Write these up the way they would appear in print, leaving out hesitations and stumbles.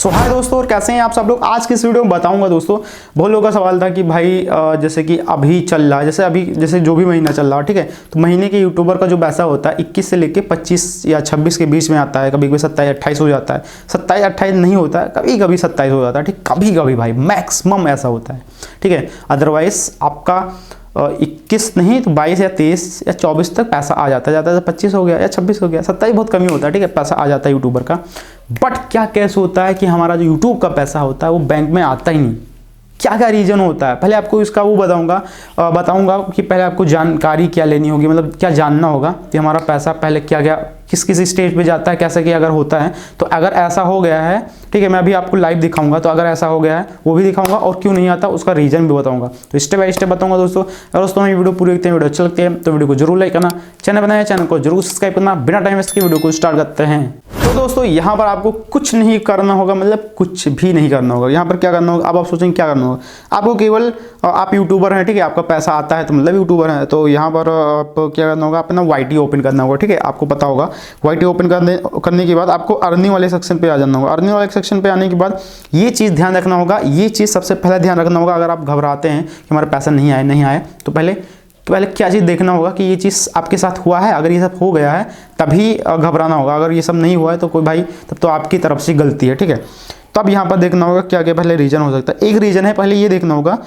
सो हाय दोस्तों, और कैसे हैं आप सब लोग। आज की इस वीडियो में बताऊंगा दोस्तों, बहुत लोगों का सवाल था कि भाई जैसे कि अभी चल रहा है, जैसे जो भी महीना चल रहा है, ठीक है, तो महीने के यूट्यूबर का जो पैसा होता है 21 से लेके 25 या 26 के बीच में आता है। कभी कभी 27-28 हो जाता है, 27-28 नहीं होता है, कभी कभी 27 हो जाता है, ठीक, कभी कभी भाई मैक्सिमम ऐसा होता है, ठीक है। अदरवाइज आपका 21 नहीं तो 22 या 23 या 24 तक पैसा आ जाता है, ज़्यादा तो 25 हो गया या 26 हो गया, 27 बहुत कमी होता है, ठीक है, पैसा आ जाता है यूट्यूबर का। बट क्या केस होता है कि हमारा जो यूट्यूब का पैसा होता है वो बैंक में आता ही नहीं। क्या क्या रीज़न होता है, पहले आपको इसका वो बताऊंगा कि पहले आपको जानकारी क्या लेनी होगी, मतलब क्या जानना होगा कि हमारा पैसा पहले क्या क्या किस स्टेज पे जाता है, कैसे क्या अगर होता है। तो अगर ऐसा हो गया है, ठीक है, मैं अभी आपको लाइव दिखाऊंगा, तो अगर ऐसा हो गया है वो भी दिखाऊंगा और क्यों नहीं आता उसका रीजन भी बताऊंगा। तो स्टेप बाय स्टेप बताऊंगा दोस्तों। अगर दोस्तों हमें वीडियो पूरी देखते हैं, वीडियो अच्छी लगती है तो वीडियो को जरूर लाइक करना, चैनल बनाया चैनल को जरूर सब्सक्राइब करना। बिना टाइम वेस्ट के वीडियो को स्टार्ट करते हैं। तो दोस्तों यहाँ पर आपको कुछ नहीं करना होगा, मतलब कुछ भी नहीं करना होगा। यहाँ पर क्या करना होगा, अब आप सोचेंगे क्या करना होगा। आपको केवल आप यूट्यूबर हैं, ठीक है, आपका पैसा आता है तो मतलब यूट्यूबर है, तो यहाँ पर आप क्या करना होगा, अपना YT ओपन करना होगा, ठीक है। आपको पता होगा YT ओपन करने के बाद आपको अर्निंग वाले सेक्शन पे आ जाना होगा। अर्निंग वाले सेक्शन पे आने के बाद ये चीज़ ध्यान रखना होगा, ये चीज़ सबसे पहले ध्यान रखना होगा। अगर आप घबराते हैं कि हमारा पैसा नहीं आए तो पहले क्या चीज़ देखना होगा कि ये चीज़ आपके साथ हुआ है। अगर ये सब हो गया है तभी घबराना होगा, अगर ये सब नहीं हुआ है तो कोई भाई तब तो आपकी तरफ से गलती है, ठीक है। तो अब यहाँ पर देखना होगा क्या क्या पहले रीजन हो सकता है। एक रीजन है, पहले ये देखना होगा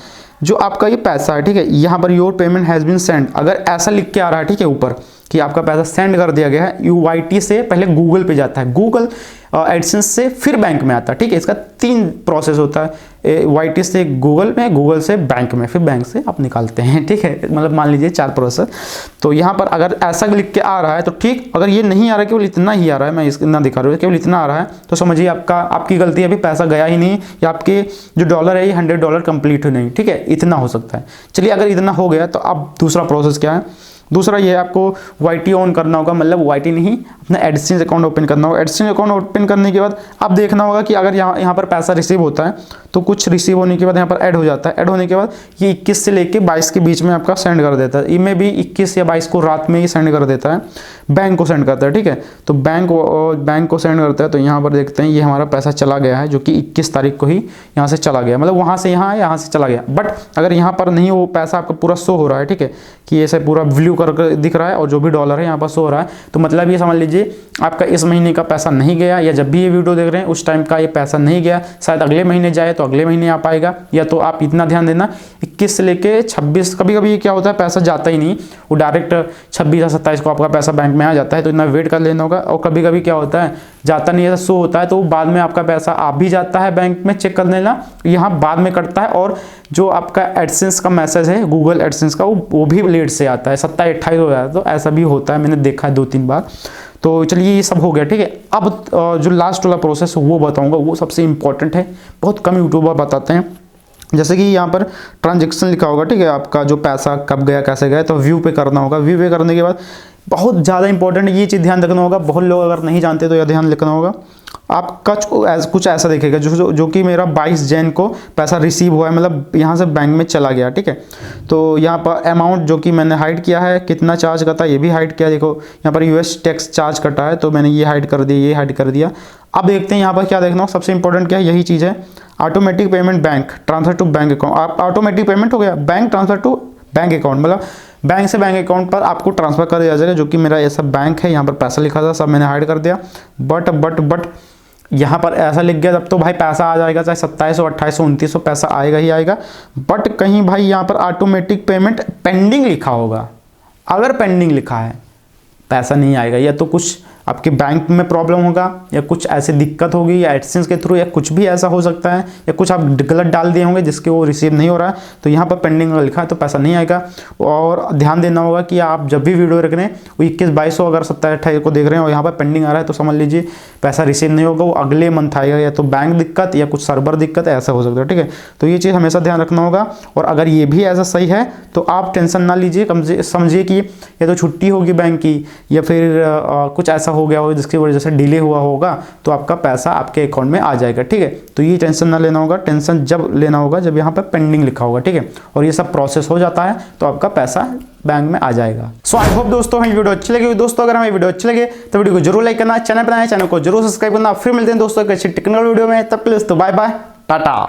जो आपका ये पैसा है, ठीक है, यहाँ पर your payment has been send, अगर ऐसा लिख के आ रहा है, ठीक है, ऊपर कि आपका पैसा सेंड कर दिया गया है, YT से पहले गूगल पे जाता है, गूगल एडसेंस से फिर बैंक में आता है, ठीक है। इसका 3 प्रोसेस होता है, YT से गूगल में, गूगल से बैंक में, फिर बैंक से आप निकालते हैं, ठीक है, मतलब मान लीजिए 4 प्रोसेस। तो यहाँ पर अगर ऐसा लिख के आ रहा है तो ठीक, अगर ये नहीं आ रहा है, केवल इतना ही आ रहा है, मैं इतना दिखा रहा हूँ, केवल इतना आ रहा है, तो समझिए आपकी गलती है, अभी पैसा गया ही नहीं, या आपके जो डॉलर है ये $100 कंप्लीट हो नहीं, ठीक है, इतना हो सकता है। चलिए अगर इतना हो गया तो अब दूसरा प्रोसेस क्या है। दूसरा ये है, आपको YT ऑन करना होगा, मतलब YT नहीं, अपना एडसेंस अकाउंट ओपन करना होगा। एडसेंस अकाउंट ओपन करने के बाद अब देखना होगा कि अगर यहाँ पर पैसा रिसीव होता है तो कुछ रिसीव होने के बाद यहाँ पर ऐड हो जाता है। ऐड होने के बाद ये 21 से लेके 22 के बीच में आपका सेंड कर देता है। इनमें भी 21 या 22 को रात में ही सेंड कर देता है, बैंक को सेंड करता है, ठीक है। तो बैंक को सेंड करता है, तो यहाँ पर देखते हैं ये हमारा पैसा चला गया है, जो कि 21 तारीख को ही यहाँ से चला गया, मतलब वहाँ से यहाँ से चला गया। बट अगर यहाँ पर नहीं, वो पैसा आपका पूरा शो हो रहा है, ठीक है, कि ऐसे पूरा ब्लू करके दिख रहा है और जो भी डॉलर है यहाँ पर शो हो रहा है, तो मतलब ये समझ लीजिए आपका इस महीने का पैसा नहीं गया, या जब भी ये वीडियो देख रहे हैं उस टाइम का ये पैसा नहीं गया, शायद अगले महीने जाए तो अगले महीने आ पाएगा। या तो आप इतना ध्यान देना 21 से लेके 26, कभी कभी क्या होता है पैसा जाता ही नहीं, वो डायरेक्ट 26 या 27 को आपका पैसा बैंक में आ जाता है, तो इतना वेट कर लेना होगा। और कभी कभी क्या होता है जाता नहीं है, शो होता है, तो बाद में आपका पैसा आ भी जाता है बैंक में, चेक कर लेना, यहाँ बाद में कटता है। और जो आपका एडसेंस का मैसेज है, गूगल एडसेंस का, वो भी लेट से आता है, 27-28 हो जाता है, तो ऐसा भी होता है, मैंने देखा है 2-3 बार। तो चलिए ये सब हो गया, ठीक है। अब जो लास्ट वाला प्रोसेस वो बताऊंगा, वो सबसे इंपॉर्टेंट है, बहुत कम यूट्यूबर बताते हैं। जैसे कि यहाँ पर ट्रांजैक्शन लिखा होगा, ठीक है, आपका जो पैसा कब गया कैसे गया, तो व्यू पे करना होगा। व्यू पे करने के बाद बहुत ज़्यादा इंपॉर्टेंट ये चीज़ ध्यान रखना होगा, बहुत लोग अगर नहीं जानते तो यह ध्यान रखना होगा। आपका कुछ ऐसा दिखेगा जो कि मेरा 22 जैन को पैसा रिसीव हुआ है, मतलब यहाँ से बैंक में चला गया, ठीक है। तो यहाँ पर अमाउंट जो कि मैंने हाइड किया है, कितना चार्ज करता है ये भी हाइड किया, देखो यहाँ पर US टैक्स चार्ज कटा है, तो मैंने ये हाइड कर दिया, ये हाइड कर दिया। अब देखते हैं यहाँ पर क्या देखना हो, सबसे इंपॉर्टेंट क्या है, यही चीज़ है, automatic payment bank transfer to bank account. आप ऑटोमेटिक पेमेंट हो गया, bank transfer to bank account, मतलब बैंक से बैंक अकाउंट पर आपको ट्रांसफर कर दिया जाएगा, जो कि मेरा ऐसा बैंक है, यहाँ पर पैसा लिखा था, सब मैंने हाइड कर दिया। बट यहाँ पर ऐसा लिख गया, तब तो भाई पैसा आ जाएगा, चाहे 2700, 2800, 2900 पैसा आएगा ही आएगा। बट कहीं भाई यहाँ पर ऑटोमेटिक पेमेंट पेंडिंग लिखा होगा, अगर पेंडिंग लिखा है पैसा नहीं आएगा, या तो कुछ आपके बैंक में प्रॉब्लम होगा, या कुछ ऐसी दिक्कत होगी, या एडसेंस के थ्रू, या कुछ भी ऐसा हो सकता है, या कुछ आप गलत डाल दिए होंगे जिसके वो रिसीव नहीं हो रहा है, तो यहाँ पर पेंडिंग लिखा है तो पैसा नहीं आएगा। और ध्यान देना होगा कि आप जब भी वीडियो देख रहे हैं वो 21-22 अगर 27-28 को देख रहे हैं और यहाँ पर पेंडिंग आ रहा है, तो समझ लीजिए पैसा रिसीव नहीं होगा, वो अगले मंथ आएगा, या तो बैंक दिक्कत या कुछ सर्वर दिक्कत, ऐसा हो सकता है, ठीक है। तो ये चीज़ हमेशा ध्यान रखना होगा। और अगर ये भी ऐसा सही है तो आप टेंशन ना लीजिए, समझिए कि या तो छुट्टी होगी बैंक की, या फिर कुछ ऐसा हो गया हो जिसकी वजह से डिले हुआ होगा तो आपका पैसा आपके अकाउंट में आ जाएगा, ठीक है। तो ये टेंशन ना लेना होगा, टेंशन जब लेना होगा जब यहाँ पर पेंडिंग लिखा होगा, ठीक है, और ये सब प्रोसेस हो जाता है तो आपका पैसा बैंक में आ जाएगा। सो आई होप दोस्तों हमें वीडियो अच्छी लगी। दोस्तों अगर हमें वीडियो अच्छी लगे तो वीडियो को जरूर लाइक करना, चैनल पर नए चैनल को जरूर सब्सक्राइब करना। फिर मिलते हैं दोस्तों एक अच्छी टेक्निकल वीडियो में, तब के लिए दोस्तों बाय बाय, टाटा।